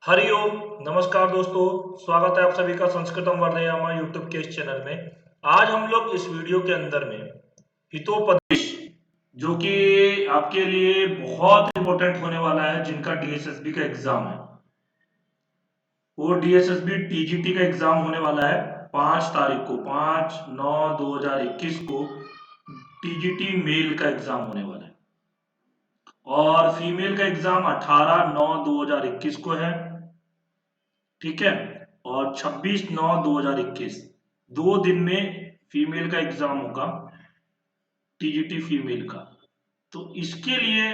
हरिओम। नमस्कार दोस्तों, स्वागत है आप सभी का संस्कृतम वर्धयामा यूट्यूब के इस चैनल में। आज हम लोग इस वीडियो के अंदर में हितोपदेश, जो कि आपके लिए बहुत इंपॉर्टेंट होने वाला है, जिनका डीएसएसबी का एग्जाम है, वो डीएसएसबी टीजीटी का एग्जाम होने वाला है 5 तारीख को, 5/9/2021 को टीजीटी मेल का एग्जाम होने वाला है। और फीमेल का एग्जाम 18/9/2021 को है। ठीक है। और 26/9/2021 दो दिन में फीमेल का एग्जाम होगा, टीजीटी फीमेल का। तो इसके लिए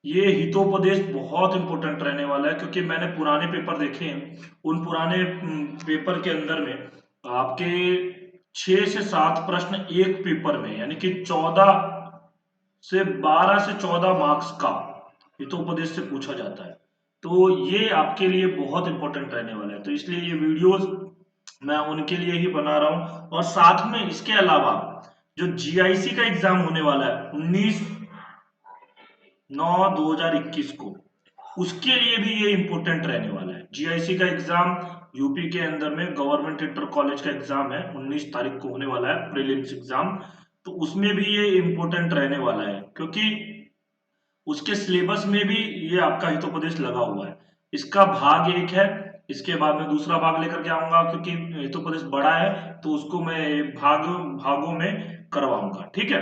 ये हितोपदेश बहुत इंपॉर्टेंट रहने वाला है, क्योंकि मैंने पुराने पेपर देखे हैं। उन पुराने पेपर के अंदर में आपके 6 से 7 प्रश्न एक पेपर में, यानी कि 12 से 14 मार्क्स का हितोपदेश से पूछा जाता है। तो ये आपके लिए बहुत इंपॉर्टेंट रहने वाला है, तो इसलिए ये वीडियोस मैं उनके लिए ही बना रहा हूं। और साथ में इसके अलावा जो जीआईसी का एग्जाम होने वाला है 19/9/2021 को, उसके लिए भी ये इंपॉर्टेंट रहने वाला है। जीआईसी का एग्जाम यूपी के अंदर में गवर्नमेंट इंटर कॉलेज का एग्जाम है, 19 तारीख को होने वाला है प्रीलिम्स एग्जाम। तो उसमें भी ये इंपॉर्टेंट रहने वाला है, क्योंकि उसके सिलेबस में भी ये आपका हितोपदेश लगा हुआ है। इसका भाग एक है, इसके बाद में दूसरा भाग लेकर के आऊंगा, क्योंकि हितोपदेश बड़ा है तो उसको मैं भागों में करवाऊंगा। ठीक है।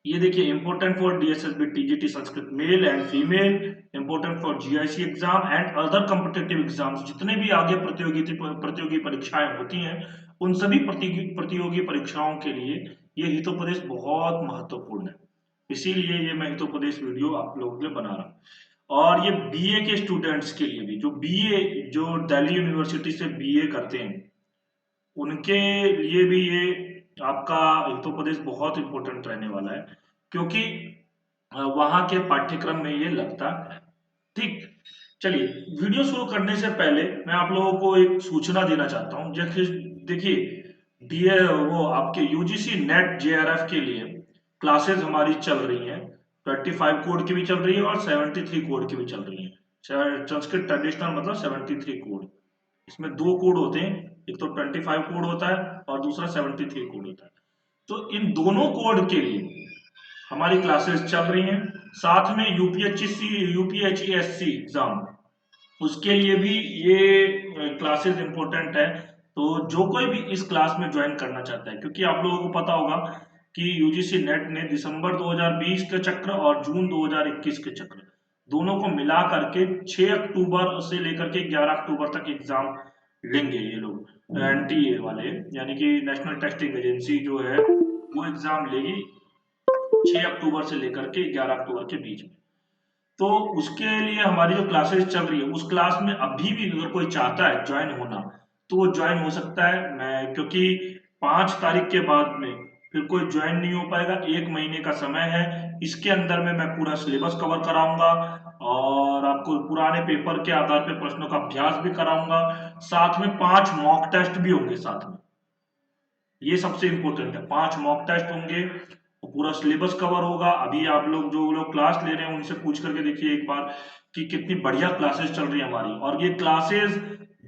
ये देखिए, important for DSSB TGT Sanskrit male and female, important for GIC exam and other competitive exams. जितने भी आगे प्रतियोगी परीक्षाएं होती हैं, उन सभी प्रतियोगी परीक्षाओं के लिए ये हितोपदेश बहुत महत्वपूर्ण है। इसीलिए ये मैं हितोपदेश वीडियो आप लोगों के लिए बना रहा हूँ। और ये बीए के स्टूडेंट्स के लिए भी, जो दिल्ली यूनिवर्सिटी से बीए करते हैं, उनके लिए भी ये आपका हितोपदेश बहुत इंपॉर्टेंट रहने वाला है, क्योंकि वहां के पाठ्यक्रम में ये लगता है। ठीक। चलिए, वीडियो शुरू करने से पहले मैं आप लोगों को एक सूचना देना चाहता हूं। देखिए, डीए वो आपके यूजीसी नेट जेआरएफ के लिए क्लासेस हमारी चल रही हैं। 25 कोड की भी चल रही है और 73 कोड की भी चल रही है। संस्कृत ट्रेडिशनल मतलब 73 कोड। इसमें दो कोड होते हैं, एक तो 25 कोड होता है और दूसरा 73 कोड होता है। तो इन दोनों कोड के लिए हमारी क्लासेस चल रही हैं। साथ में यूपीएचसी एग्जाम, उसके लिए भी ये क्लासेस इंपॉर्टेंट है। तो जो कोई भी इस क्लास में ज्वाइन करना चाहता है, क्योंकि आप लोगों को पता होगा कि यूजीसी नेट ने दिसंबर 2020 के चक्र और जून 2021 के चक्र दोनों को मिला करके 6 अक्टूबर से लेकर के 11 अक्टूबर तक एग्जाम लेंगे ये लोग। एनटीए वाले, यानी कि नेशनल टेस्टिंग एजेंसी जो है, वो एग्जाम लेगी 6 अक्टूबर से लेकर के 11 अक्टूबर के बीच में। तो उसके लिए हमारी जो क्लासेस चल रही है, उस क्लास में अभी भी अगर कोई चाहता है ज्वाइन होना, तो वो ज्वाइन हो सकता है। मैं क्योंकि 5 तारीख के बाद में फिर कोई ज्वाइन नहीं हो पाएगा। 1 महीने का समय है, इसके अंदर में मैं पूरा सिलेबस कवर कराऊंगा और आपको पुराने पेपर के आधार पर प्रश्नों का अभ्यास भी कराऊंगा। साथ में 5 मॉक टेस्ट भी होंगे साथ में। ये सबसे इंपॉर्टेंट है, 5 मॉक टेस्ट होंगे, तो पूरा सिलेबस कवर होगा। अभी आप लोग जो लोग क्लास ले रहे हैं उनसे पूछ करके देखिए एक बार कि कितनी बढ़िया क्लासेस चल रही है हमारी। और ये क्लासेस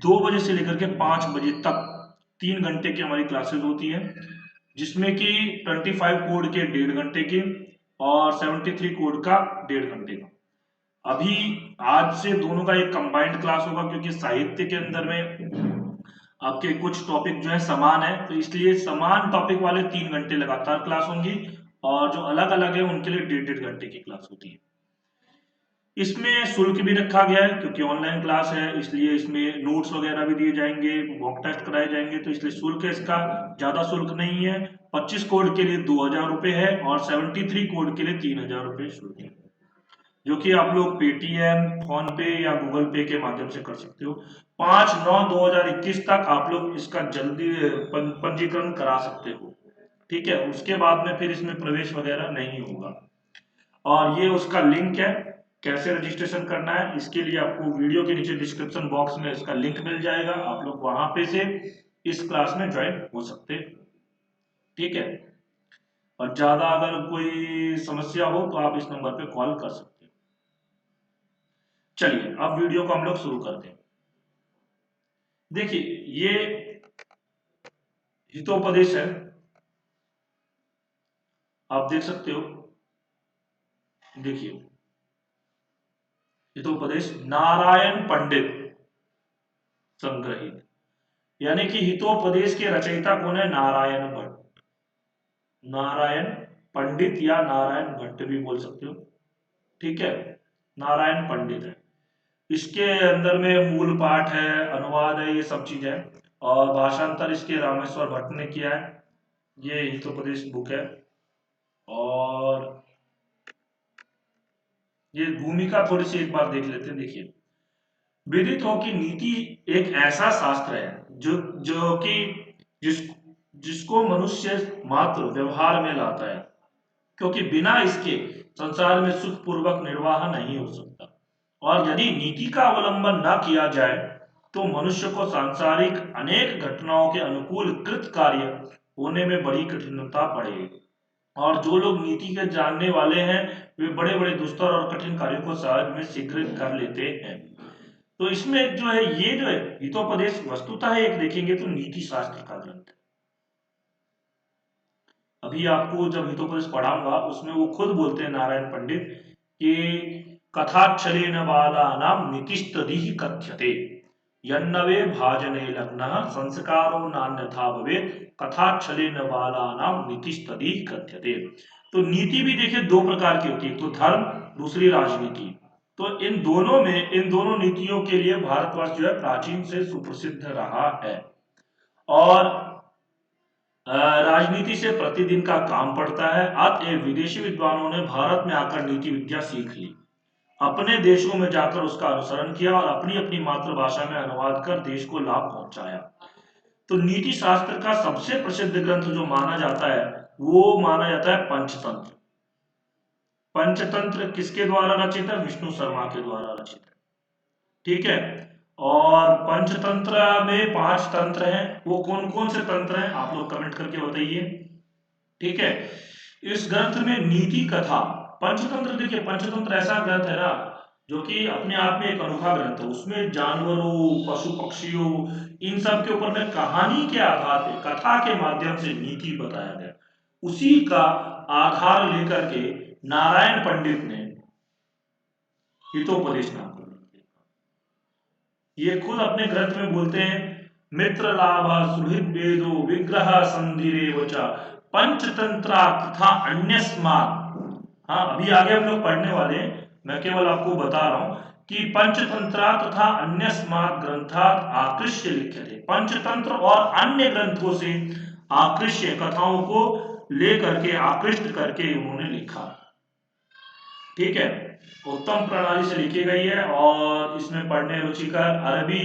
2 बजे से लेकर के 5 बजे तक 3 घंटे की हमारी क्लासेस होती है, जिसमें कि 25 कोड के 1.5 घंटे की और 73 कोड का 1.5 घंटे का। अभी आज से दोनों का एक कंबाइंड क्लास होगा, क्योंकि साहित्य के अंदर में आपके कुछ टॉपिक जो है समान है, तो इसलिए समान टॉपिक वाले 3 घंटे लगातार क्लास होंगी, और जो अलग अलग है उनके लिए 1.5 घंटे की क्लास होती है। इसमें शुल्क भी रखा गया है, क्योंकि ऑनलाइन क्लास है, इसलिए इसमें नोट्स वगैरह भी दिए जाएंगे, मॉक टेस्ट कराए जाएंगे, तो इसलिए शुल्क है इसका ज्यादा शुल्क नहीं है। 25 कोड के लिए 2,000 रुपए है और 73 कोड के लिए 3,000 रुपए शुल्क है, जो कि आप लोग पेटीएम, फोन पे या गूगल पे के माध्यम से कर सकते हो। 5/9/2021 तक आप लोग इसका जल्दी पंजीकरण करा सकते हो। ठीक है। उसके बाद में फिर इसमें प्रवेश वगैरह नहीं होगा। और ये उसका लिंक है, कैसे रजिस्ट्रेशन करना है, इसके लिए आपको वीडियो के नीचे डिस्क्रिप्शन बॉक्स में इसका लिंक मिल जाएगा। आप लोग वहां पे से इस क्लास में ज्वाइन हो सकते हैं। ठीक है। और ज्यादा अगर कोई समस्या हो तो आप इस नंबर पे कॉल कर सकते हो। चलिए अब वीडियो को हम लोग शुरू करते हैं। देखिए ये हितोपदेश है, आप देख सकते हो। देखिए हितोपदेश नारायण पंडित संग्रहित, यानी कि हितोपदेश के रचयिता कौन है? नारायण भट्ट। नारायण पंडित या नारायण भट्ट भी बोल सकते हो, ठीक है, नारायण पंडित है। इसके अंदर में मूल पाठ है, अनुवाद है, ये सब चीज है। और भाषांतर इसके रामेश्वर भट्ट ने किया है। ये हितोपदेश बुक है। और ये भूमिका थोड़ी सी एक बार देख लेते हैं। देखिए विदित हो कि नीति एक ऐसा शास्त्र है जो जो कि जिस जिसको मनुष्य मात्र व्यवहार में लाता है, क्योंकि बिना इसके संसार में सुखपूर्वक निर्वाह नहीं हो सकता। और यदि नीति का अवलंबन न किया जाए तो मनुष्य को सांसारिक अनेक घटनाओं के अनुकूल कृत कार्य होने में बड़ी कठिनता पड़ेगी। और जो लोग नीति के जानने वाले हैं वे बड़े बड़े दुस्तर और कठिन कार्यों को सहज में शीघ्र कर लेते हैं। तो इसमें जो है ये जो है हितोपदेश वस्तुतः एक देखेंगे तो नीति शास्त्र का ग्रंथ है। अभी आपको जब हितोपदेश पढ़ाऊंगा उसमें वो खुद बोलते हैं नारायण पंडित कि कथाक्षरेण बालानां नीतिस्तदिह कथ्यते यन्नवे भाजने लग्नः संस्कारो नान्यथा भवेत् कथाक्षरेण बालानां नीतिस्तदिह कथ्यते। तो नीति भी देखिए दो प्रकार की होती है, एक तो धर्म, दूसरी राजनीति। तो इन दोनों नीतियों के लिए भारतवर्ष जो है प्राचीन से सुप्रसिद्ध रहा है। और राजनीति से प्रतिदिन का काम पड़ता है, अतएव विदेशी विद्वानों ने भारत में आकर नीति विद्या सीख ली, अपने देशों में जाकर उसका अनुसरण किया और अपनी अपनी मातृभाषा में अनुवाद कर देश को लाभ पहुंचाया। तो नीति शास्त्र का सबसे प्रसिद्ध ग्रंथ जो माना जाता है वो माना जाता है पंचतंत्र। पंचतंत्र किसके द्वारा रचित है? विष्णु शर्मा के द्वारा रचित है, ठीक है। और पंचतंत्र में 5 तंत्र हैं। वो कौन कौन से तंत्र हैं आप लोग कमेंट करके बताइए, ठीक है। इस ग्रंथ में नीति कथा पंचतंत्र, देखिए पंचतंत्र ऐसा ग्रंथ है ना जो कि अपने आप में एक अनोखा ग्रंथ है। उसमें जानवरों, पशु पक्षियों, इन सब के ऊपर में कहानी के आधार पे कथा के माध्यम से नीति बताया गया। उसी का आधार लेकर के नारायण पंडित ने हितोपदेश नाम का ग्रंथ लिखा। ये खुद अपने ग्रंथ में बोलते हैं मित्र लाभ सुहृद वेदो विग्रह संधिरे वचा पंचतंत्रा तथा अन्यस्मात्। हाँ अभी आगे हम लोग पढ़ने वाले हैं, मैं केवल आपको बता रहा हूं कि पंचतंत्रा तथा अन्यस्मात् ग्रंथात् आकृष्य लिखे थे। पंचतंत्र और अन्य ग्रंथों से आकृष्य कथाओं को लेकर के आकृष्ट करके उन्होंने लिखा, ठीक है। उत्तम प्रणाली से लिखी गई है और इसमें पढ़ने रुचिकर अरबी,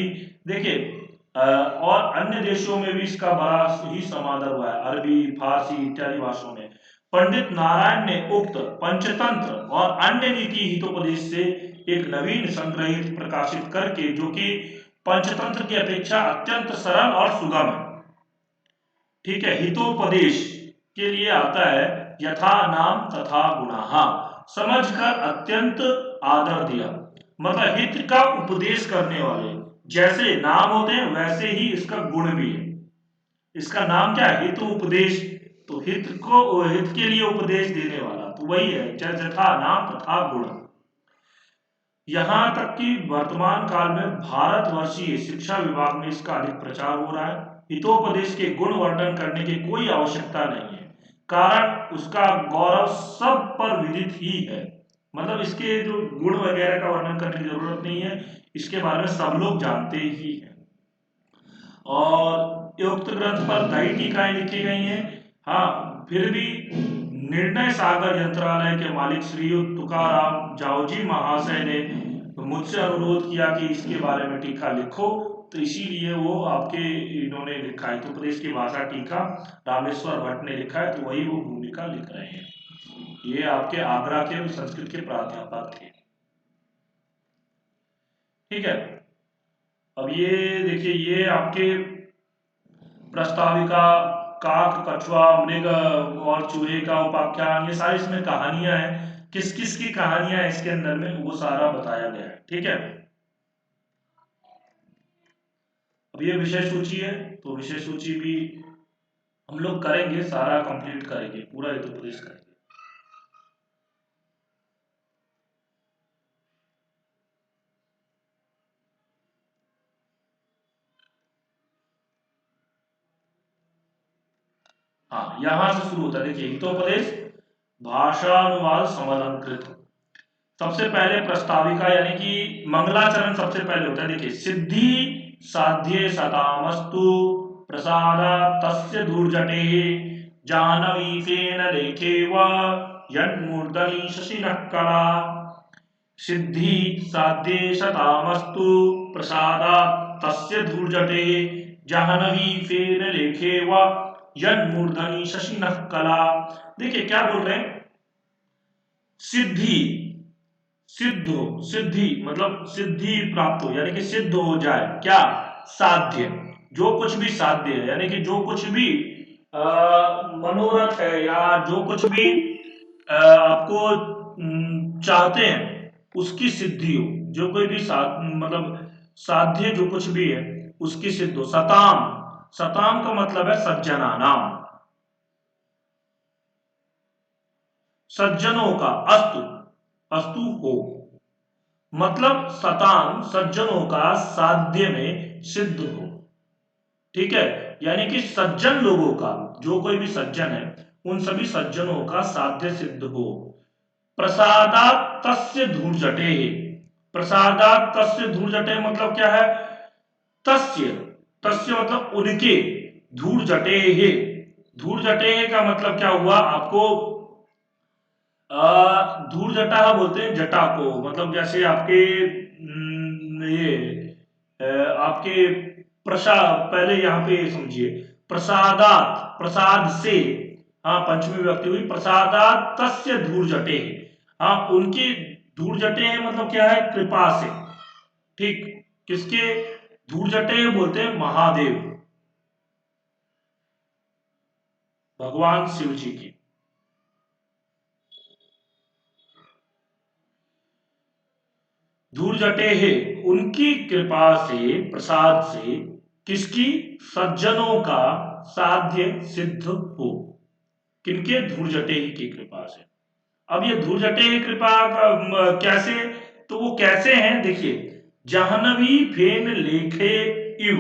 देखिए और अन्य देशों में भी इसका बड़ा ही समादर हुआ है, अरबी, फारसी इत्यादि भाषाओं में। पंडित नारायण ने उक्त पंचतंत्र और अन्य नीति हितोपदेश से एक नवीन संग्रहित प्रकाशित करके, जो कि पंचतंत्र की अपेक्षा अत्यंत सरल और सुगम है, ठीक है। हितोपदेश के लिए आता है यथा नाम तथा गुणाहा, समझकर अत्यंत आदर दिया। मतलब हित का उपदेश करने वाले जैसे नाम होते हैं वैसे ही इसका गुण भी है। इसका नाम क्या है? हित उपदेश। तो हित के लिए उपदेश देने वाला तो वही है, यथा नाम तथा गुण। यहां तक कि वर्तमान काल में भारतवर्षीय शिक्षा विभाग में इसका अधिक प्रचार हो रहा है। हितोपदेश के गुण वर्णन करने की कोई आवश्यकता नहीं है, कारण उसका गौरव सब पर विदित ही है। मतलब इसके जो गुण वगैरह का वर्णन करने की जरूरत नहीं है, इसके बारे में सब लोग जानते ही हैं। और उक्त ग्रंथ पर कई टीकाएं लिखी गई हैं। हाँ फिर भी निर्णय सागर यंत्रालय के मालिक श्रीयुक्त तुकाराम जाओजी महाशय ने मुझसे अनुरोध किया कि इसके बारे में टीका लिखो, तो इसीलिए वो आपके इन्होंने लिखा है। तो प्रदेश की भाषा टीका रामेश्वर भट्ट ने लिखा है, तो वही वो भूमिका लिख रहे हैं। ये आपके आगरा के संस्कृत के प्राध्यापक थे, ठीक है। अब ये देखिए ये आपके प्रस्ताविका, काक, कछुआ, मृग और चूहे का उपाख्यान, ये सारी इसमें कहानियां हैं। किस किस की कहानियां इसके अंदर में वो सारा बताया गया है। ठीक है, अब ये विषय सूची है, तो विषय सूची भी हम लोग करेंगे, सारा कंप्लीट करेंगे, पूरा हितोपदेश करेंगे। हाँ, यहां से शुरू होता है, देखिए हितोपदेश भाषानुवाद समलंकृत। सबसे पहले प्रस्ताविका यानी कि मंगलाचरण सबसे पहले होता है। देखिए, सिद्धि साध्य सतामस्तु प्रसादा तस्य दुर्जटे जाह्नवी फेन लेखेव यन्मूर्धनि शशिनः कला। सिद्धि साध्ये शतामस्तु प्रसादात् तस्य धूर्जटे जाह्नवी फेन लेखेव यन्मूर्धनि शशिनः कला। देखिए क्या बोल रहे हैं, सिद्धि, सिद्ध हो, सिद्धि मतलब सिद्धि प्राप्त हो, यानी कि सिद्ध हो जाए क्या, साध्य, जो कुछ भी साध्य है, यानी कि जो कुछ भी मनोरथ है या जो कुछ भी आपको चाहते हैं उसकी सिद्धि हो, जो कोई भी मतलब साध्य जो कुछ भी है उसकी सिद्ध हो। सताम, सताम का मतलब है सज्जना नाम, सज्जनों का, अस्तु, अस्तु हो, मतलब सताम सज्जनों का साध्य में सिद्ध हो। ठीक है, यानी कि सज्जन लोगों का, जो कोई भी सज्जन है उन सभी सज्जनों का साध्य सिद्ध हो। प्रसादात तस्य धूर्जटे, प्रसादात तस्य धूर्जटे मतलब क्या है, तस्य, तस्य मतलब उनके, धूर्जटे, धूर्जटे का मतलब क्या हुआ आपको, धूल जटा बोलते हैं जटा को, मतलब जैसे आपके ये आपके प्रसाद, पहले यहाँ पे समझिए, प्रसादात, प्रसाद से, हाँ पंचमी विभक्ति हुई, प्रसादात तस्य धूल जटे, हाँ उनकी धूल जटे हैं मतलब क्या है, कृपा से। ठीक, किसके धूल जटे बोलते हैं, महादेव, भगवान शिव जी की। धूल जटे है उनकी कृपा से, प्रसाद से, किसकी, सज्जनों का साध्य सिद्ध हो। किनके, धूल जटे ही की कृपा से। अब ये धूल जटे ही कृपा का कैसे, तो वो कैसे हैं देखिए, जाह्नवी फेन लेखे इव,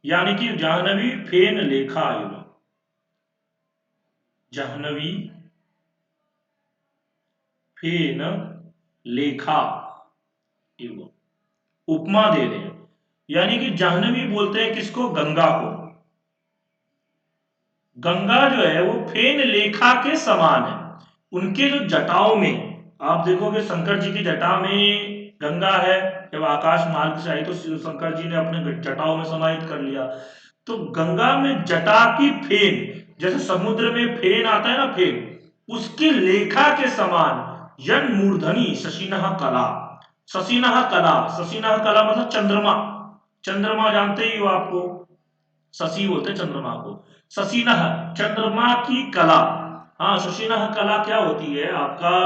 यानी कि जाह्नवी फेन लेखा इव, जाह्नवी फेन लेखा इव, उपमा दे रहे हैं, यानी कि जाह्नवी बोलते हैं किसको, गंगा को। गंगा जो है वो फेन लेखा के समान है, उनके जो जटाओं में, आप देखोगे शंकर जी की जटा में गंगा है, जब आकाश मार्ग से आई तो शंकर जी ने अपने जटाओं में समाहित कर लिया। तो गंगा में जटा की फेन, जैसे समुद्र में फेन आता है ना, फेन उसकी लेखा के समान, यन मूर्धनी शशिनः कला, शशिनः कला, शशिनः कला मतलब चंद्रमा, चंद्रमा जानते ही हो आपको, शशि बोलते हैं चंद्रमा को, शशिनः चंद्रमा की कला। हाँ, शशिनः कला क्या होती है आपका,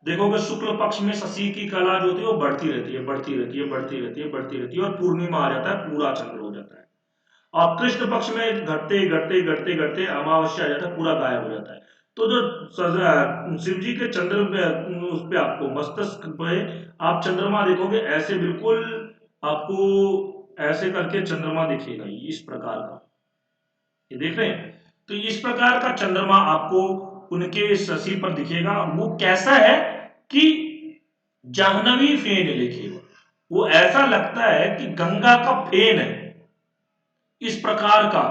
देखोगे शुक्ल पक्ष में शशि की कला जो होती है वो बढ़ती रहती है, बढ़ती रहती है, बढ़ती रहती है, बढ़ती रहती है, और पूर्णिमा आ जाता है, पूरा चंद्र हो जाता है। और कृष्ण पक्ष में घटते घटते घटते घटते अमावस्या आ जाता है, पूरा गायब हो जाता है। तो जो शिव जी के चंद्र उस पे आपको मस्तक पे आप चंद्रमा देखोगे, ऐसे बिल्कुल आपको ऐसे करके चंद्रमा दिखेगा, इस प्रकार का, ये देख रहे हैं, तो इस प्रकार का चंद्रमा आपको उनके शशि पर दिखेगा। वो कैसा है कि जाह्नवी फेन लिखेगा, वो ऐसा लगता है कि गंगा का फेन है, इस प्रकार का,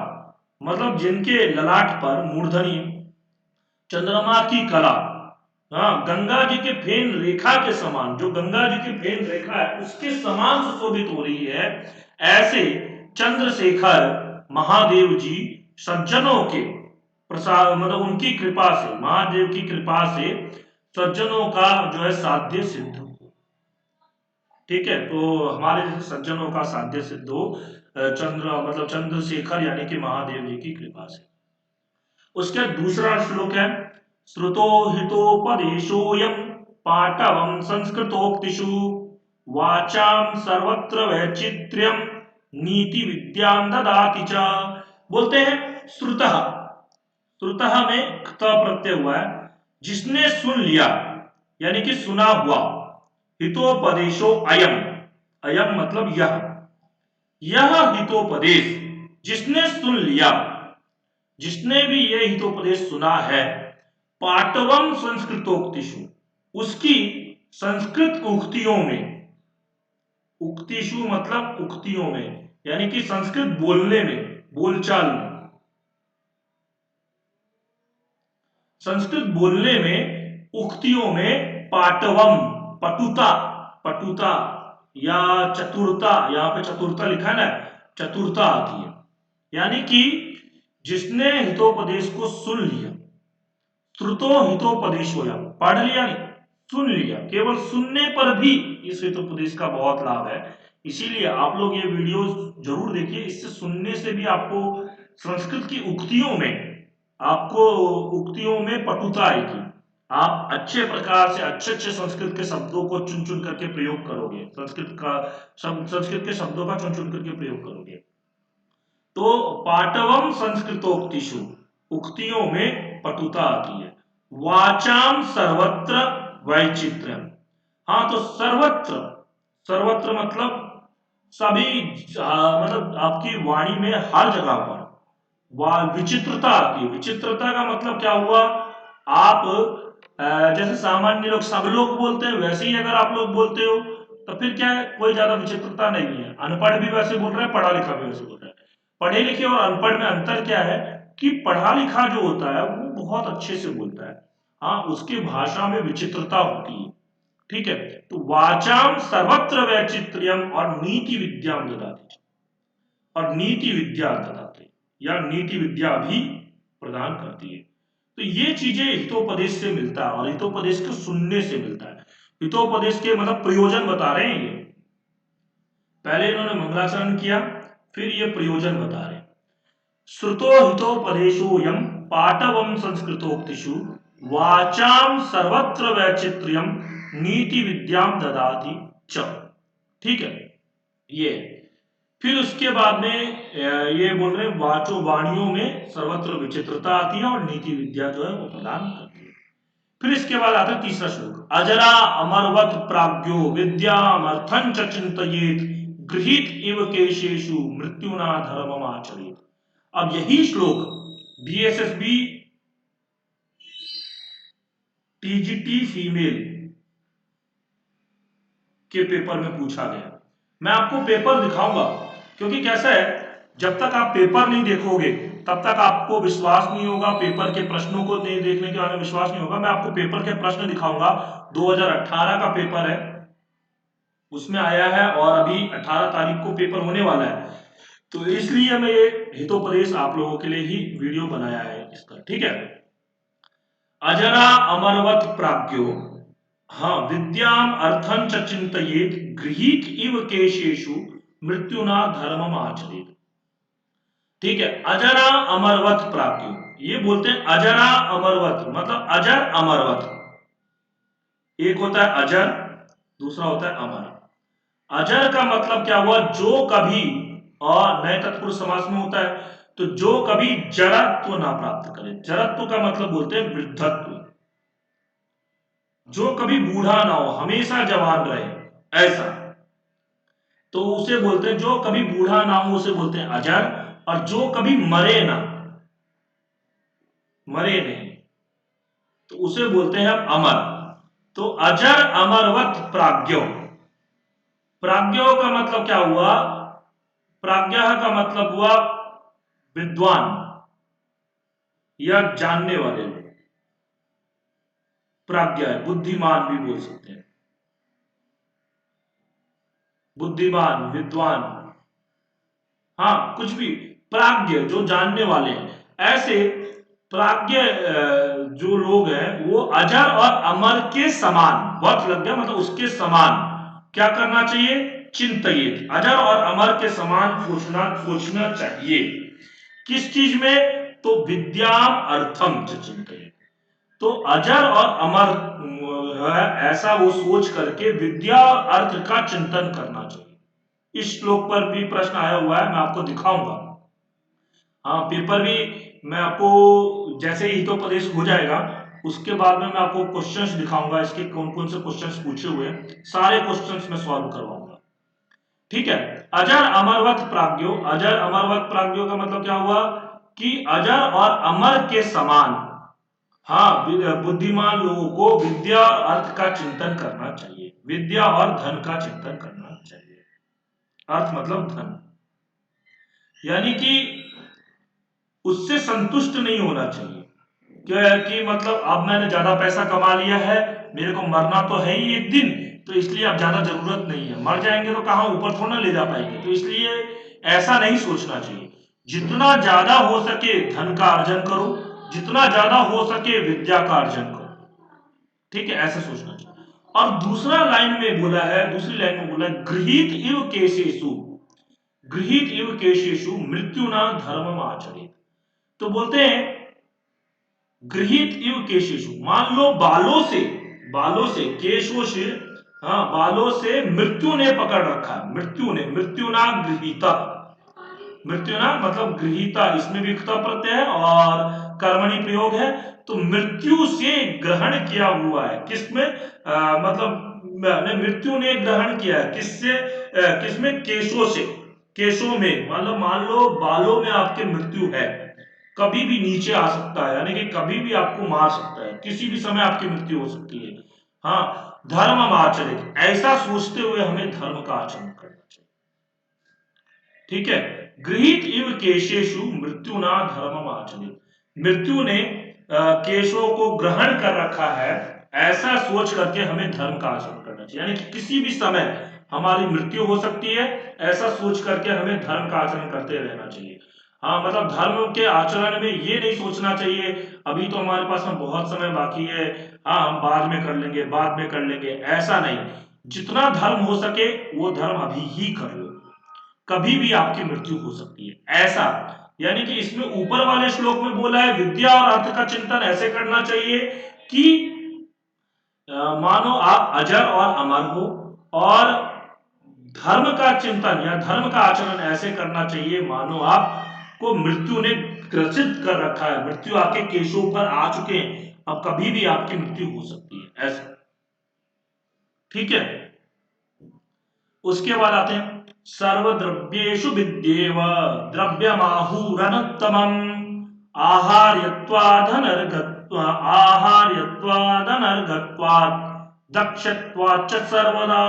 मतलब जिनके ललाट पर मूर्धनी चंद्रमा की कला, हाँ गंगा जी के फेन रेखा के समान, जो गंगा जी की फेन रेखा है उसके समान सुशोभित हो रही है, ऐसे चंद्रशेखर महादेव जी सज्जनों के प्रसाद, मतलब उनकी कृपा से, महादेव की कृपा से सज्जनों का जो है साध्य सिद्ध हो। ठीक है, तो हमारे जैसे सज्जनों का साध्य सिद्ध हो, चंद्र मतलब चंद्रशेखर यानी कि महादेव जी की कृपा से। उसके दूसरा श्लोक है, श्रुतो हितोपदेशोयम पाटवम संस्कृतोक्तिषु वाचाम सर्वत्र वैचित्र्यम नीति विद्याम ददाति च। बोलते हैं श्रुतः, श्रुतः में क्त प्रत्यय हुआ है, जिसने सुन लिया यानी कि सुना हुआ, हितोपदेशो अयम, अयम मतलब यह हितोपदेश जिसने सुन लिया, जिसने भी यह हितोपदेश सुना है, पाटवम संस्कृतोक्तिषु उसकी संस्कृत उक्तियों में, उक्तिषु मतलब उक्तियों में यानी कि संस्कृत बोलने में, बोलचाल में, संस्कृत बोलने में, उक्तियों में पाटवम, पटुता, पटुता या चतुरता, यहां पे चतुरता लिखा है ना, चतुरता आती है। यानी कि जिसने हितोपदेश को सुन लिया, श्रुतो हितोपदेश हो, पढ़ लिया नहीं, सुन लिया, केवल सुनने पर भी इस हितोपदेश का बहुत लाभ है। इसीलिए आप लोग ये वीडियो जरूर देखिए, इससे सुनने से भी आपको संस्कृत की उक्तियों में, आपको उक्तियों में पटुता आएगी, आप अच्छे प्रकार से अच्छे संस्कृत के शब्दों को चुन चुन करके प्रयोग करोगे, संस्कृत के शब्दों का चुन चुन करके प्रयोग करोगे। तो पाटवम संस्कृतोक्तिषु, उक्तियों में पटुता आती है। वाचाम सर्वत्र वैचित्र्यम, हाँ तो सर्वत्र, सर्वत्र मतलब सभी, मतलब आपकी वाणी में हर जगह पर विचित्रता आती है। विचित्रता का मतलब क्या हुआ, आप जैसे सामान्य लोग सब लोग बोलते हैं वैसे ही अगर आप लोग बोलते हो तो फिर क्या है, कोई ज्यादा विचित्रता नहीं है। अनपढ़ भी वैसे बोल रहा है, पढ़ा लिखा भी वैसे बोल रहा है। पढ़े लिखे और अनपढ़ में अंतर क्या है कि पढ़ा लिखा जो होता है वो बहुत अच्छे से बोलता है, हाँ उसकी भाषा में विचित्रता होती है, ठीक है। तो वाचाम सर्वत्र वैचित्र्यम और नीति विद्याम ददाति, और नीति विद्या ददाति या नीति विद्या भी प्रदान करती है। तो ये चीजें हितोपदेश से मिलता है और हितोपदेश को सुनने से मिलता है। हितोपदेश के मतलब प्रयोजन बता रहे हैं ये, पहले इन्होंने मंगलाचरण किया, फिर ये प्रयोजन बता रहे हैं। श्रुतो हितोपदेशोयम पाटवम संस्कृतोक्तिषु वाचाम सर्वत्र वैचित्र्यम नीति विद्याम ददाति च, ठीक है। ये फिर उसके बाद में ये बोल रहे हैं वाचो, वाणियों में सर्वत्र विचित्रता आती है और नीति विद्या जो है वो प्रदान करती है। फिर इसके बाद आता है तीसरा श्लोक, अजरा अमरवत प्राज्ञो विद्यामर्थं च चिन्तयेत् गृहीत इव केशेषु मृत्युना धर्मम आचरेत्। अब यही श्लोक बीएसएसबी टीजीटी फीमेल के पेपर में पूछा गया। मैं आपको पेपर दिखाऊंगा, क्योंकि कैसा है, जब तक आप पेपर नहीं देखोगे तब तक आपको विश्वास नहीं होगा, पेपर के प्रश्नों को नहीं देखने के बाद में विश्वास नहीं होगा। मैं आपको पेपर के प्रश्न दिखाऊंगा, 2018 का पेपर है, उसमें आया है और अभी 18 तारीख को पेपर होने वाला है। तो इसलिए मैं ये हितोपदेश आप लोगों के लिए ही वीडियो बनाया है इसका, ठीक है। अजरा अमरवत प्राज्ञो, हाँ विद्याम अर्थं च चिन्तयेत् गृहीत इव केशेषु मृत्युना धर्मम आचरेत्, ठीक है। अजरा अमरवत प्राज्ञो, ये बोलते हैं अजरा अमरवत मतलब अजर अमरवत, एक होता है अजर, दूसरा होता है अमर। अजर का मतलब क्या हुआ, जो कभी, और नए तत्पुरुष समास में होता है, तो जो कभी जड़त्व ना प्राप्त करे। जड़त्व का मतलब बोलते हैं वृद्धत्व, जो कभी बूढ़ा ना हो, हमेशा जवान रहे, ऐसा, तो उसे बोलते हैं, जो कभी बूढ़ा ना हो उसे बोलते हैं अजर, और जो कभी मरे ना, मरे नहीं, तो उसे बोलते हैं हम अमर। तो अजर अमरवत प्राज्ञो, प्राज्ञो का मतलब क्या हुआ, प्राज्ञ का मतलब हुआ विद्वान या जानने वाले लोग, प्राज्ञ है, बुद्धिमान भी बोल सकते हैं, बुद्धिमान विद्वान, हाँ कुछ भी, प्राज्ञ जो जानने वाले हैं, ऐसे प्राज्ञ जो लोग हैं वो अजर और अमर के समान, वक्त लग गया मतलब उसके समान क्या करना चाहिए, चिंतित, अजर और अमर के समान सोचना चाहिए। किस चीज में, तो विद्याम अर्थम च चिंतित। तो अजर और अमर जो है ऐसा वो सोच करके विद्या और अर्थ का चिंतन करना चाहिए। इस श्लोक पर भी प्रश्न आया हुआ है, मैं आपको दिखाऊंगा। हाँ, पेपर भी मैं आपको जैसे ही हितोपदेश हो जाएगा उसके बाद में मैं आपको क्वेश्चंस दिखाऊंगा, इसके कौन कौन से क्वेश्चंस पूछे हुए हैं, सारे क्वेश्चंस मैं सॉल्व करवाऊंगा। ठीक है। अजर अमरवत प्राज्ञो, अजर अमरवत प्राज्ञो का मतलब क्या हुआ कि अजर और अमर के समान, हाँ, बुद्धिमान लोगों को विद्या और अर्थ का चिंतन करना चाहिए, विद्या और धन का चिंतन करना चाहिए। अर्थ मतलब धन, यानी कि उससे संतुष्ट नहीं होना चाहिए कि मतलब अब मैंने ज्यादा पैसा कमा लिया है, मेरे को मरना तो है ही एक दिन, तो इसलिए अब ज्यादा जरूरत नहीं है, मर जाएंगे तो कहां ऊपर थोड़ा ले जा पाएंगे, तो इसलिए ऐसा नहीं सोचना चाहिए। जितना ज्यादा हो सके धन का अर्जन करो, जितना ज्यादा हो सके विद्या का अर्जन करो। ठीक है, ऐसा सोचना चाहिए। और दूसरा लाइन में बोला है, दूसरी लाइन में बोला है, गृहीत इव केशेषु, गृहीत इव केशेषु मृत्युना धर्मम आचरेत। तो बोलते हैं गृहीत इव केशेषु, मान लो बालों से केशों से, हाँ, बालों से मृत्यु ने पकड़ रखा है, मृत्यु ने, मृत्युना गृहीता, मृत्युना मतलब गृहीता, इसमें विकता प्रत्यय है और कर्मणि प्रयोग है, तो मृत्यु से ग्रहण किया हुआ है, किसमें मतलब मृत्यु ने ग्रहण किया है, किससे, किसमें, केशों से, केशों में, मतलब मान लो बालों में आपके मृत्यु है, कभी भी नीचे आ सकता है, यानी कि कभी भी आपको मार सकता है, किसी भी समय आपकी मृत्यु हो सकती है। हाँ, धर्म आचरित, ऐसा सोचते हुए हमें धर्म का आचरण करना चाहिए। ठीक है, गृहीत इव केशेषु मृत्युना धर्मम आचरित, मृत्यु ने केशों को ग्रहण कर रखा है, ऐसा सोच करके हमें धर्म का आचरण करना चाहिए, यानी कि किसी भी समय हमारी मृत्यु हो सकती है, ऐसा सोच करके हमें धर्म का आचरण करते रहना चाहिए। हाँ, मतलब धर्म के आचरण में ये नहीं सोचना चाहिए अभी तो हमारे पास में बहुत समय बाकी है, हाँ हम बाद में कर लेंगे, बाद में कर लेंगे, ऐसा नहीं। जितना धर्म हो सके वो धर्म अभी ही कर लो, कभी भी आपकी मृत्यु हो सकती है, ऐसा। यानी कि इसमें ऊपर वाले श्लोक में बोला है विद्या और अर्थ का चिंतन ऐसे करना चाहिए कि मानो आप अजर और अमर हो, और धर्म का चिंतन या धर्म का आचरण ऐसे करना चाहिए मानो आपको मृत्यु ने ग्रसित कर रखा है, मृत्यु आपके केशों पर आ चुके हैं, अब कभी भी आपकी मृत्यु हो सकती है, ऐसा। ठीक है, उसके बाद आते हैं सर्वद्रव्येषु विद्येव द्रव्यमाहुरनुत्तमम् आहार्यत्वादनर्घत्वा, आहार्यत्वादनर्घत्वात् दक्षत्वाच्च सर्वदा।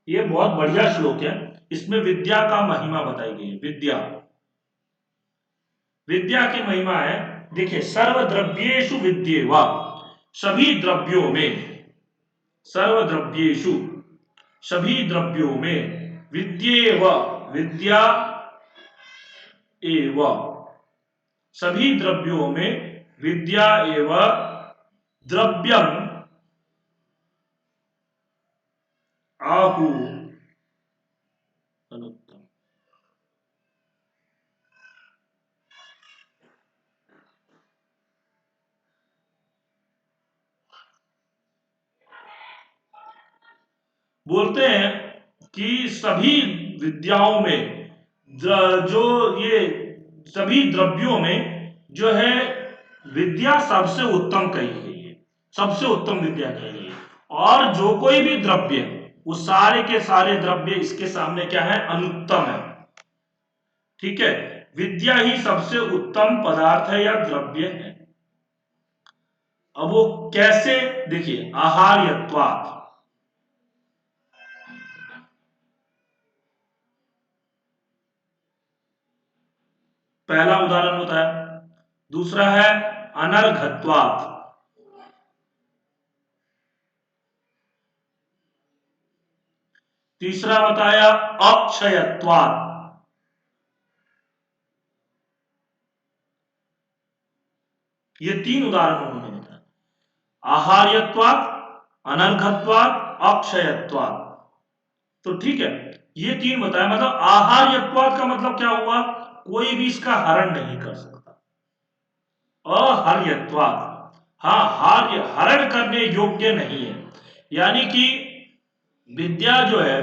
ये बहुत बढ़िया श्लोक है, इसमें विद्या का महिमा बताई गई है। विद्या, विद्या की महिमा है, देखिए, सर्वद्रव्येषु विद्येव, सभी द्रव्यों में, सर्वद्रव्येषु सभी द्रव्यों में, विद्येव विद्या एव, सभी द्रव्यों में विद्या एव द्रव्यम आहु अनुत्तम। बोलते हैं कि सभी विद्याओं में जो ये सभी द्रव्यों में जो है विद्या सबसे उत्तम कही गई है, सबसे उत्तम विद्या कही गई है, और जो कोई भी द्रव्य, वो सारे के सारे द्रव्य इसके सामने क्या है, अनुत्तम है। ठीक है, विद्या ही सबसे उत्तम पदार्थ है या द्रव्य है। अब वो कैसे, देखिए, आहार्यत्वात्, पहला उदाहरण होता है, दूसरा है अनर्घत्वात्, तीसरा बताया अक्षयत्वात्, ये तीन उदाहरण उन्होंने बताया, आहार्यत्वात्, अनर्घत्वात्, अक्षयत्वात्। तो ठीक है, ये तीन बताया, मतलब आहार्यत्वात् का मतलब क्या हुआ, कोई भी इसका हरण नहीं कर सकता। अहर्यत्वात्, हाँ, हार्य हरण करने योग्य नहीं है, यानी कि विद्या जो है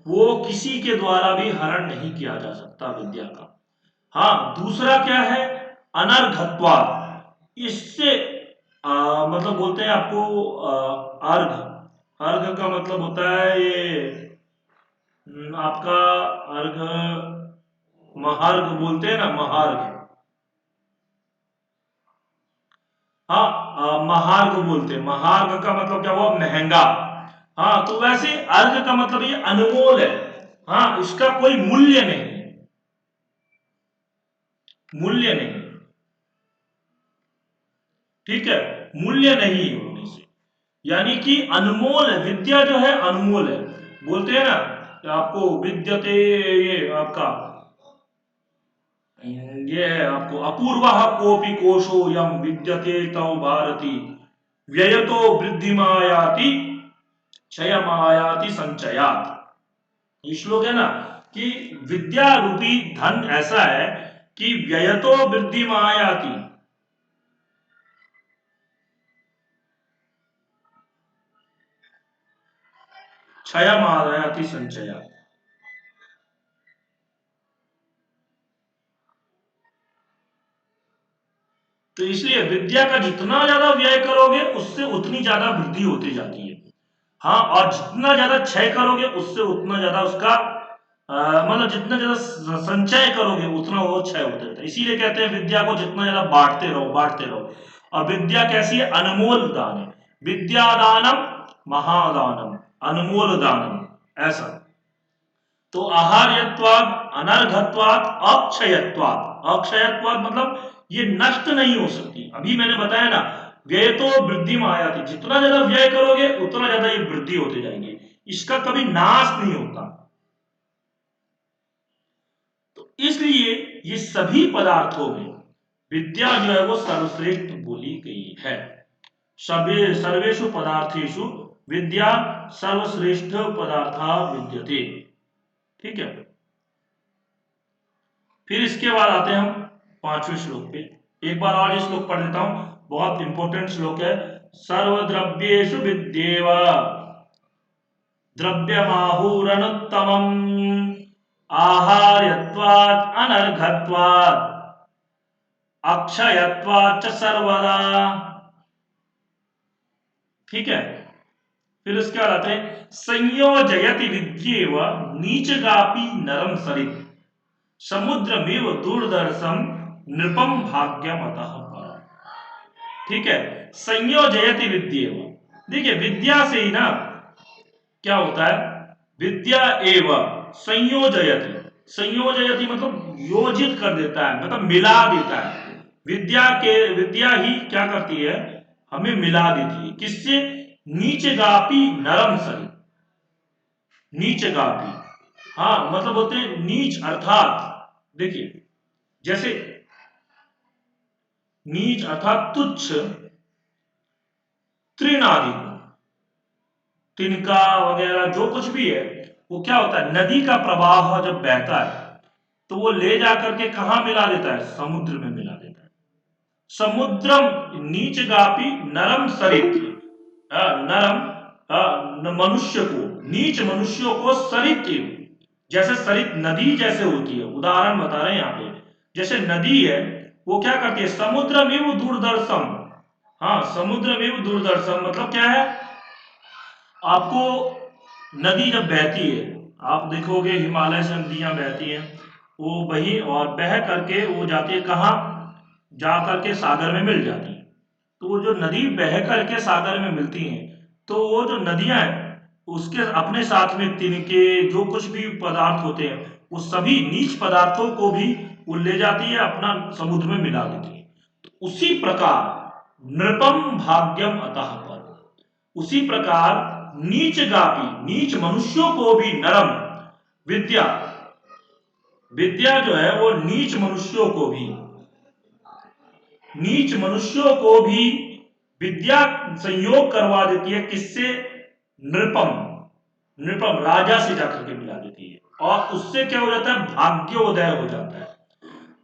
वो किसी के द्वारा भी हरण नहीं किया जा सकता विद्या का। हाँ, दूसरा क्या है, अनर्घत्वात्, इससे मतलब बोलते हैं आपको अर्घ, अर्घ का मतलब होता है ये आपका अर्घ, महार्घ बोलते हैं ना, महार्घ। हाँ, महार्घ बोलते हैं, महार्घ का मतलब क्या हुआ, महंगा। हाँ, तो वैसे अर्घ का मतलब ये अनमोल है। हाँ, इसका कोई मूल्य नहीं, मूल्य नहीं, ठीक है, मूल्य नहीं होने से, यानी कि अनमोल है, विद्या जो है अनमोल है। बोलते हैं ना कि आपको विद्यते, ये आपका ये है आपको, अपूर्व कोपि कोशो यम विद्यते तव भारती व्ययतो वृद्धिमायाति क्षयमायाति संचयात। ये श्लोक है ना कि विद्या रूपी धन ऐसा है कि व्ययतो वृद्धिमायाति, क्षयमायाति संचयात। तो इसलिए विद्या का जितना ज्यादा व्यय करोगे उससे उतनी ज्यादा वृद्धि होती जाती है। हाँ, और जितना ज्यादा क्षय करोगे उससे उतना ज्यादा उसका मतलब जितना ज्यादा संचय करोगे उतना वो क्षय होता रहता है। इसीलिए कहते हैं विद्या को जितना ज्यादा बांटते रहो, बांटते रहो। और विद्या कैसी है, अनमोल दान है। विद्या दानम महादानम, अनमोल दानम, ऐसा। तो आहार्यत्वाद, अनर्घत्वाद, अक्षयत्वाद। अक्षयत्वाद मतलब ये नष्ट नहीं हो सकती। अभी मैंने बताया ना, व्यय तो वृद्धि में आया थी, जितना ज्यादा व्यय करोगे उतना ज्यादा ये वृद्धि होते जाएंगे, इसका कभी नाश नहीं होता। तो इसलिए ये सभी पदार्थों में विद्या जो है वो सर्वश्रेष्ठ बोली गई है। सर्वेषु पदार्थेषु विद्या सर्वश्रेष्ठ पदार्था विद्यते, ठीक है। फिर इसके बाद आते हैं हम पांचवें श्लोक पे। एक बार और ये श्लोक पढ़ देता हूं, बहुत इंपॉर्टेंट श्लोक है। सर्वद्रव्येषु विद्येव द्रव्यमाहुरनुत्तमम् आहार्यत्वात् अनर्घत्वात् अक्षयत्वात् च सर्वदा, ठीक है। फिर उसके बाद आते हैं संयोजयति विद्येव नीचगापि नरम सरित समुद्रमेव दूरदर्शम नृपम भाग्यमतः परम, ठीक है। संयोजयति विद्येव, देखिए विद्या से ही ना क्या होता है, विद्या एव संयोजयति, संयोजयति मतलब योजित कर देता है, मतलब मिला देता है। विद्या के, विद्या ही क्या करती है, हमें मिला देती है, किससे, नीचगापी नरम सरित, नीचगापी, हाँ मतलब बोलते हैं नीच, अर्थात देखिए जैसे नीच अर्थात तुच्छ, तृण आदि को, तिनका वगैरह जो कुछ भी है, वो क्या होता है, नदी का प्रवाह जब बहता है तो वो ले जाकर के कहां मिला देता है, समुद्र में मिला देता है। समुद्रम नीचगापी नरम सरित, नरम मनुष्य को, नीच मनुष्यों को सरित, जैसे सरित नदी जैसे होती है, उदाहरण बता रहे हैं यहाँ पे, जैसे नदी है वो क्या करती है, समुद्र में वो दूरदर्शन, हाँ समुद्र में वो दूरदर्शन मतलब क्या है, आपको नदी जब बहती है, आप देखोगे हिमालय से नदियां बहती हैं, वो बही और बह करके वो जाती है कहाँ, जा करके सागर में मिल जाती है। तो वो जो नदी बह करके सागर में मिलती हैं, तो वो जो नदियां हैं उसके अपने साथ में तिनके जो कुछ भी पदार्थ होते हैं वो सभी नीच पदार्थों को भी वो ले जाती है, अपना समुद्र में मिला देती है। तो उसी प्रकार नृपम भाग्यम अतः पर, उसी प्रकार नीच गापी, नीच मनुष्यों को भी नरम विद्या, विद्या जो है वो नीच मनुष्यों को भी, नीच मनुष्यों को भी विद्या संयोग करवा देती है, किससे, नृपम, नृपम राजा से जाकर के मिला देती है, और उससे क्या हो जाता है, भाग्योदय हो जाता है।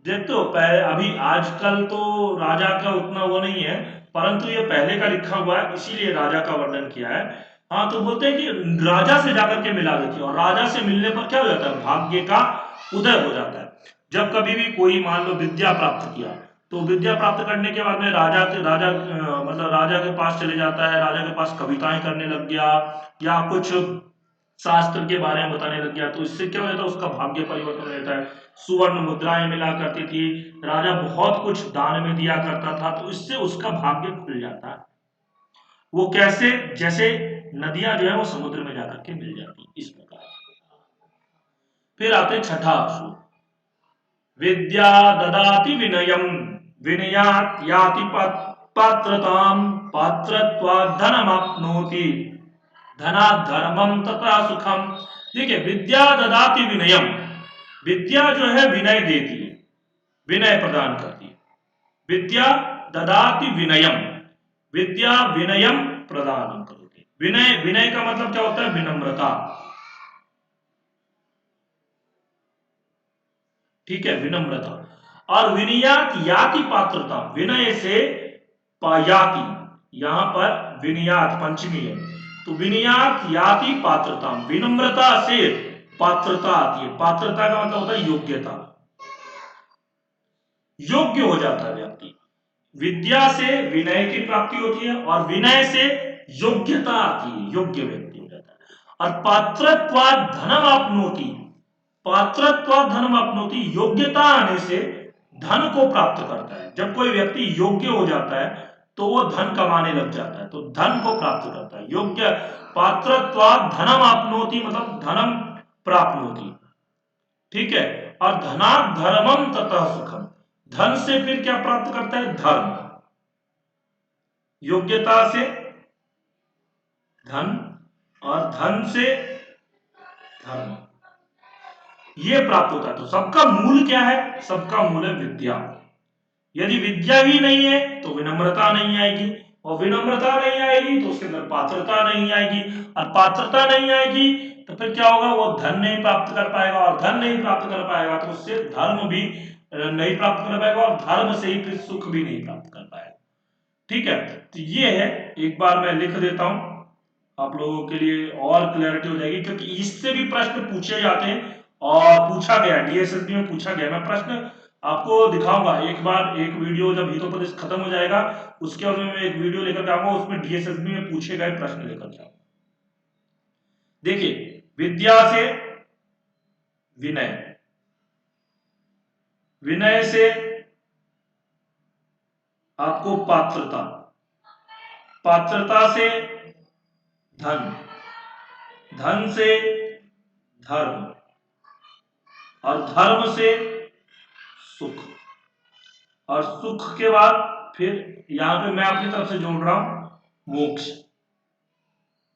देखते हो पहले, अभी आजकल तो राजा का उतना वो नहीं है, परंतु ये पहले का लिखा हुआ है इसीलिए राजा का वर्णन किया है। हाँ, तो बोलते हैं कि राजा से जाकर के मिला देती है, और राजा से मिलने पर क्या हो जाता है, भाग्य का उदय हो जाता है। जब कभी भी कोई मान लो विद्या प्राप्त किया, तो विद्या प्राप्त करने के बाद में मतलब राजा के पास चले जाता है, राजा के पास कविताएं करने लग गया या कुछ शास्त्र के बारे में बताने लग गया, तो इससे क्या हो जाता है, उसका भाग्य परिवर्तन हो जाता है। सुवर्ण मुद्राएं मिला करती थी, राजा बहुत कुछ दान में दिया करता था, तो इससे उसका भाग्य खुल जाता है। वो कैसे, जैसे नदियां जो है वो समुद्र में जाकर के मिल जाती, इस प्रकार। फिर आते छठा श्लोक, विद्या ददाति विनयम विनयात याति पात्रताम पात्रत्वात् धनमाप्नोति धनात् धर्मम तथा सुखम। देखिए, विद्या ददाति विनयम, विद्या जो है विनय देती है, विनय प्रदान करती है। विद्या ददाति विनयम, विद्या विनयम प्रदान करती। विनय, विनय का मतलब क्या होता है, विनम्रता। ठीक है, विनम्रता। और विनयात याति पात्रता, विनय से पायाति, यहां पर विनयात पंचमी है, तो विनयात याति पात्रता, विनम्रता से पात्रता आती है। पात्रता का मतलब होता है योग्यता, योग्य हो जाता है व्यक्ति। विद्या से विनय की प्राप्ति होती है और विनय से योग्यता आती है, योग्य व्यक्ति हो जाता है। और पात्रत्वात् धनम आपनोति, पात्रत्वात् धनम आपनोति, योग्यता आने से धन को प्राप्त करता है। जब कोई व्यक्ति योग्य हो जाता है तो वो धन कमाने लग जाता है, तो धन को प्राप्त करता है। योग्य, पात्रत्वात् धनम आपनोति मतलब धनम प्राप्नोति, ठीक है। और धनात् धर्मम ततः सुखम, धन से फिर क्या प्राप्त करता है, धर्म। योग्यता से धन और धन से धर्म, ये प्राप्त होता है। तो सबका मूल क्या है, सबका मूल है विद्या। यदि विद्या ही नहीं है तो विनम्रता नहीं आएगी, और विनम्रता नहीं आएगी तो उसके अंदर पात्रता नहीं आएगी, और पात्रता नहीं आएगी तो फिर क्या होगा, वो धन नहीं प्राप्त कर पाएगा, और धन नहीं प्राप्त कर पाएगा तो उससे धर्म भी नहीं प्राप्त कर पाएगा, और धर्म से ही फिर सुख भी नहीं प्राप्त कर पाएगा। ठीक है, तो ये है, एक बार मैं लिख देता हूं आप लोगों के लिए और क्लैरिटी हो जाएगी, क्योंकि इससे भी प्रश्न पूछे जाते हैं और पूछा गया, डीएसएसबी में पूछा गया। मैं प्रश्न आपको दिखाऊंगा एक बार, एक वीडियो जब हितोपदेश खत्म हो जाएगा उसके बाद मैं एक वीडियो लेकर के आऊंगा, उसमें डीएसएसबी में पूछे गए प्रश्न लेकर के आऊंगा। देखिए, विद्या से विनय, विनय से आपको पात्रता, पात्रता से धन, धन से धर्म, और धर्म से सुख, और सुख के बाद फिर यहां पे मैं अपनी तरफ से जोड़ रहा हूं मोक्ष।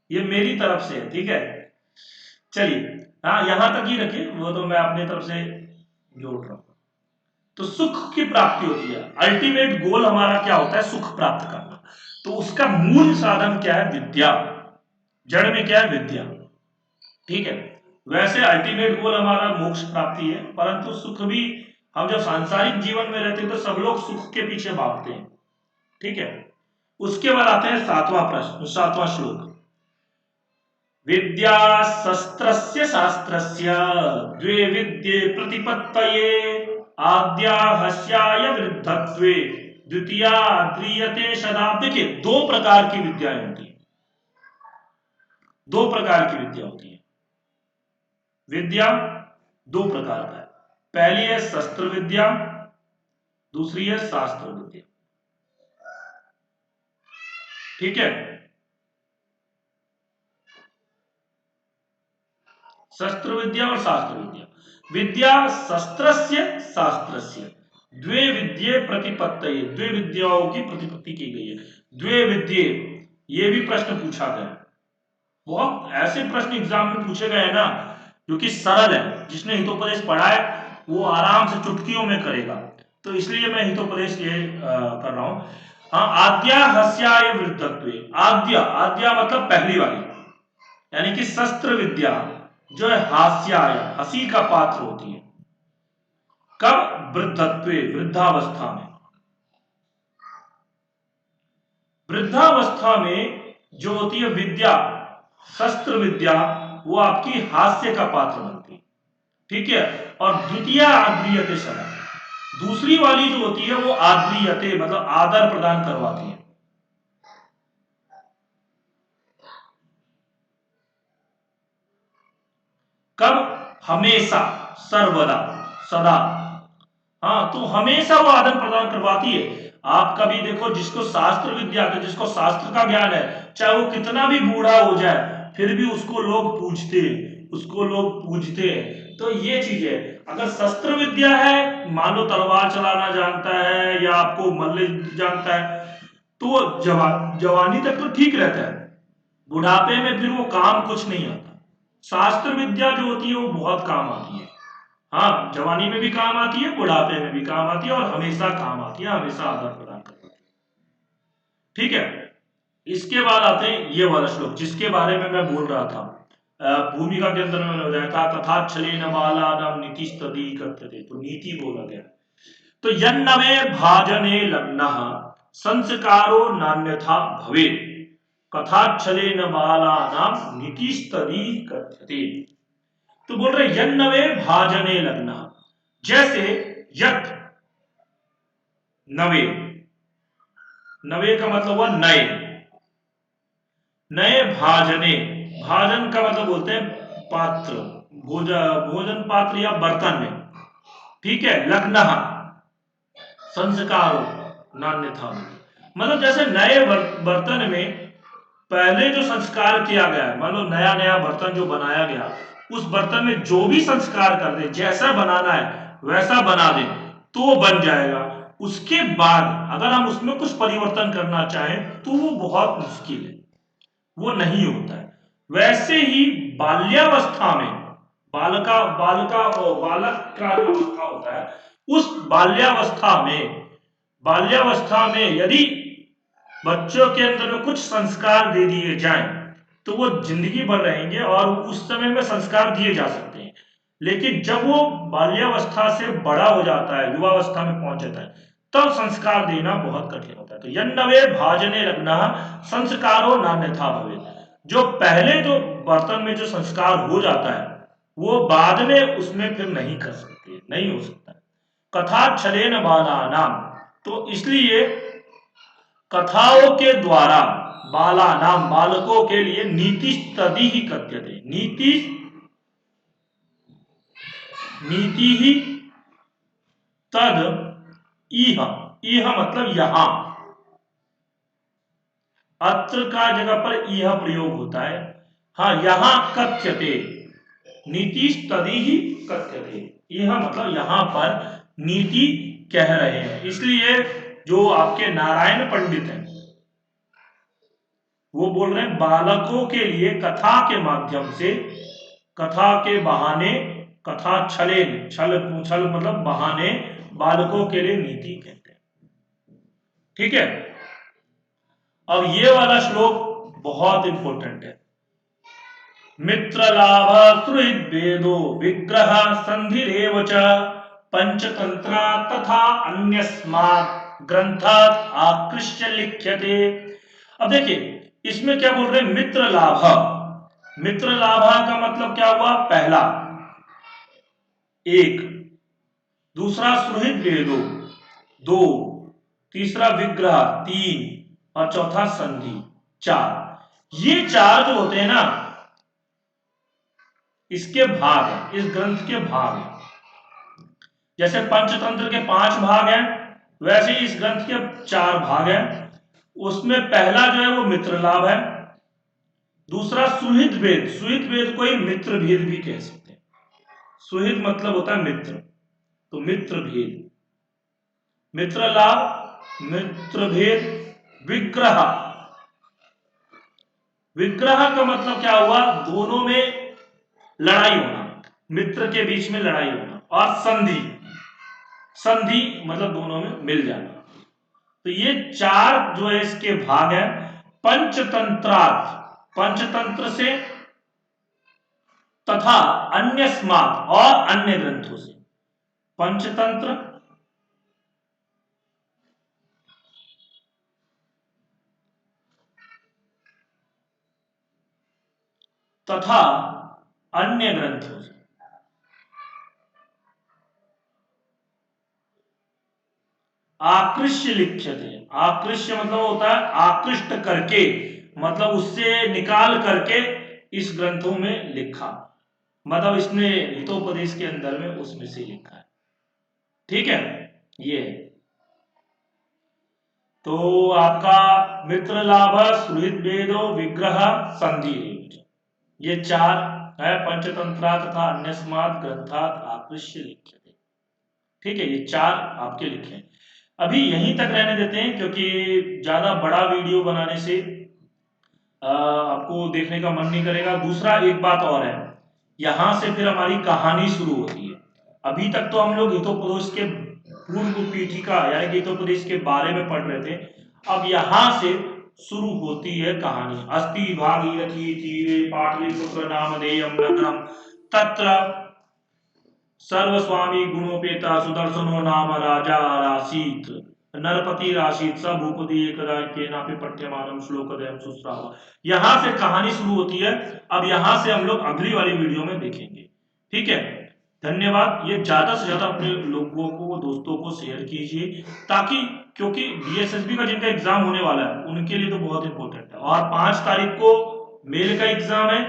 ये मेरी तरफ से है, ठीक है। चलिए, हाँ यहां तक ही रखिए, वो तो मैं अपनी तरफ से जोड़ रहा हूं। तो सुख की प्राप्ति होती है, अल्टीमेट गोल हमारा क्या होता है, सुख प्राप्त करना। तो उसका मूल साधन क्या है, विद्या। जड़ में क्या है, विद्या, ठीक है। वैसे अल्टीमेट गोल हमारा मोक्ष प्राप्ति है, परंतु सुख भी, हम जब सांसारिक जीवन में रहते हैं तो सब लोग सुख के पीछे भागते हैं, ठीक है। उसके बाद आते हैं सातवां प्रश्न, सातवां श्लोक, विद्या शस्त्रस्य शास्त्रस्य द्वे विद्ये प्रतिपत्तये आद्या ह्स्याय वृद्धत्वे द्वितीया ध्रियते सदा। देखिए, दो प्रकार की विद्याएं होती है, दो प्रकार की विद्या होती है। विद्या दो प्रकार का है, पहली है शस्त्र विद्या, दूसरी है शास्त्र विद्या, ठीक है। शस्त्र विद्या और शास्त्र विद्या। विद्या शस्त्रस्य शास्त्रस्य द्वे विद्ये प्रतिपत्तये, द्वे विद्याओं की प्रतिपत्ति की गई है। द्वे विद्ये, ये भी प्रश्न पूछा गया है, बहुत ऐसे प्रश्न एग्जाम में पूछे गए हैं ना जो कि सरल है, जिसने हितोपदेश पढ़ा है वो आराम से चुटकियों में करेगा, तो इसलिए मैं हितोपदेश ये कर रहा हूं। हाँ, आद्या हस्याय वृद्धत्वे, आद्या, आद्या मतलब पहली वाली, यानी कि शस्त्र विद्या जो है हास्याय, हंसी का पात्र होती है, कब, वृद्धत्वे, वृद्धावस्था में। वृद्धावस्था में जो होती है विद्या, शस्त्र विद्या वो आपकी हास्य का पात्र बनती है, ठीक है। और द्वितीय आद्रियते सदा, दूसरी वाली जो होती है वो आद्रियते मतलब आदर प्रदान करवाती है। कब? हमेशा, सर्वदा, सदा। हाँ, तो हमेशा वो आदान प्रदान करवाती है। आप कभी देखो, जिसको शास्त्र विद्या का, जिसको शास्त्र का ज्ञान है, चाहे वो कितना भी बूढ़ा हो जाए, फिर भी उसको लोग पूछते हैं, उसको लोग पूजते हैं। तो ये चीज है। अगर शस्त्र विद्या है, मान लो तलवार चलाना जानता है या आपको मल्ल जानता है, तो जवानी तक तो ठीक रहता है, बुढ़ापे में फिर वो काम कुछ नहीं आता। शास्त्र विद्या जो होती है वो बहुत काम आती है। हाँ, जवानी में भी काम आती है, बुढ़ापे में भी काम आती है, और हमेशा काम आती है, हमेशा आदर प्रदान करती है। ठीक है। इसके बाद आते हैं ये वाला श्लोक जिसके बारे में मैं बोल रहा था। भूमिका के अंदर मैंने बताया था, तथा छले न बाला नाम नीति तदी कथ्यते, तो नीति बोला गया। तो यन्नवे भाजने लग्न संस्कारो नान्यथा भवे, कथाच्छले न बाला नाम नीति तदी कथ्यते। तो बोल रहे यन्नवे भाजने लगना, जैसे यत, नवे, नवे का मतलब हुआ नए, नए भाजने, भाजन का मतलब बोलते हैं पात्र, भोजन पात्र या बर्तन में, ठीक है। लग्न संस्कारो नान्यथा, मतलब जैसे नए बर्तन में पहले जो संस्कार किया गया है, मान लो नया नया बर्तन जो बनाया गया, उस बर्तन में जो भी संस्कार कर दे, जैसा बनाना है वैसा बना दे, तो वो बन जाएगा। उसके बाद अगर हम उसमें कुछ परिवर्तन करना चाहें तो वो बहुत मुश्किल है, वो नहीं होता है। वैसे ही बाल्यावस्था में, बालका बालका बालक का जो अवस्था होता है, उस बाल्यावस्था में यदि बच्चों के अंदर में कुछ संस्कार दे दिए जाएं तो वो जिंदगी भर रहेंगे, और उस समय में संस्कार दिए जा सकते हैं। लेकिन जब वो बाल्यावस्था से बड़ा हो जाता है, युवावस्था में पहुंच जाता है, तब संस्कार देना बहुत कठिन होता है। तो यन्नवे भाजने लगना संस्कारो नान्यथा भवे, जो पहले जो बर्तन में जो संस्कार हो जाता है वो बाद में उसमें फिर नहीं कर सकते, नहीं हो सकता। कथा छलेन बाला नाम, तो इसलिए कथाओं के द्वारा बाला नाम, बालकों के लिए नीति तदी ही कथ्यते, नीति, नीति ही तद इह, इह मतलब यहां, अत्र का जगह पर यह प्रयोग होता है। हाँ, यहां कथ्यते, नीति तदी ही कथ्यते, यह मतलब यहां पर नीति कह रहे हैं। इसलिए जो आपके नारायण पंडित हैं वो बोल रहे हैं बालकों के लिए कथा के माध्यम से, कथा के बहाने, कथा छले, छल छल मतलब बहाने, बालकों के लिए नीति कहते हैं। ठीक है। अब ये वाला श्लोक बहुत इंपॉर्टेंट है। मित्र लाभ सुहृद वेदो विग्रह संधिरेव च पंचतंत्रा तथा अन्यस्मात् ग्रंथात् आकृष्य लिख्यते। अब देखिए इसमें क्या बोल रहे हैं, मित्र लाभ, मित्र लाभ का मतलब क्या हुआ, पहला एक, दूसरा सुहृद वेदो दो, तीसरा विग्रह तीन, और चौथा संधि चार। ये चार जो होते हैं ना, इसके भाग हैं, इस ग्रंथ के भाग हैं। जैसे पंचतंत्र के 5 भाग हैं, वैसे ही इस ग्रंथ के 4 भाग हैं। उसमें पहला जो है वो मित्र लाभ है, दूसरा सुहित भेद, सुहित भेद को ही मित्र भेद भी कह सकते हैं। सुहित मतलब होता है मित्र, तो मित्र भेद, मित्र लाभ, मित्र भेद, विग्रह, विग्रह का मतलब क्या हुआ, दोनों में लड़ाई होना, मित्र के बीच में लड़ाई होना। और संधि, संधि मतलब दोनों में मिल जाना। तो ये चार जो है इसके भाग हैं। पंचतंत्रार्थ, पंचतंत्र से, तथा अन्य स्मार्ट और अन्य ग्रंथों से। पंचतंत्र, तथा अन्य ग्रंथों से आकृष्य लिख्यते। आकृष्य मतलब होता है आकृष्ट करके, मतलब उससे निकाल करके इस ग्रंथों में लिखा, मतलब इसने हितोपदेश के अंदर में उसमें से लिखा है। ठीक है, ये है। तो आपका मित्र लाभ, सुहृद वेदो, विग्रह, संधि, ये चार है। पंचतंत्रा तथा अन्यस्मात् ग्रंथात् आकृष्य लिख्यते। ठीक है, ये चार आपके लिखे हैं। अभी यहीं तक रहने देते हैं, क्योंकि ज्यादा बड़ा वीडियो बनाने से आपको देखने का मन नहीं करेगा। दूसरा एक बात और है, यहां से फिर हमारी कहानी शुरू होती है। अभी तक तो हम लोग हितोपदेश के पूर्व पीठिका यानी कि हितोपदेश के बारे में पढ़ रहे थे। अब यहां से शुरू होती है कहानी। अस्ति भागीरथी तीरे पाटलिपुत्र नामधेयं नगरम, तत्र सर्वस्वामी गुणोपेता सुदर्शनो नाम राजा आसीत्, नरपति राशित स भूपति एकदा केनापि पठ्यमानम श्लोकद्वयं सुश्रावा। यहां से कहानी शुरू होती है। अब यहां से हम लोग अगली वाली वीडियो में देखेंगे। ठीक है, धन्यवाद। ये ज्यादा से ज्यादा अपने लोगों को, दोस्तों को शेयर कीजिए, ताकि, क्योंकि बीएसएसबी का जिनका एग्जाम होने वाला है उनके लिए तो बहुत इंपॉर्टेंट है। और 5 तारीख को मेल का एग्जाम है,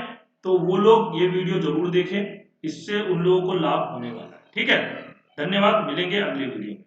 तो वो लोग ये वीडियो जरूर देखें, इससे उन लोगों को लाभ होने वाला है। ठीक है, धन्यवाद, मिलेंगे अगली वीडियो।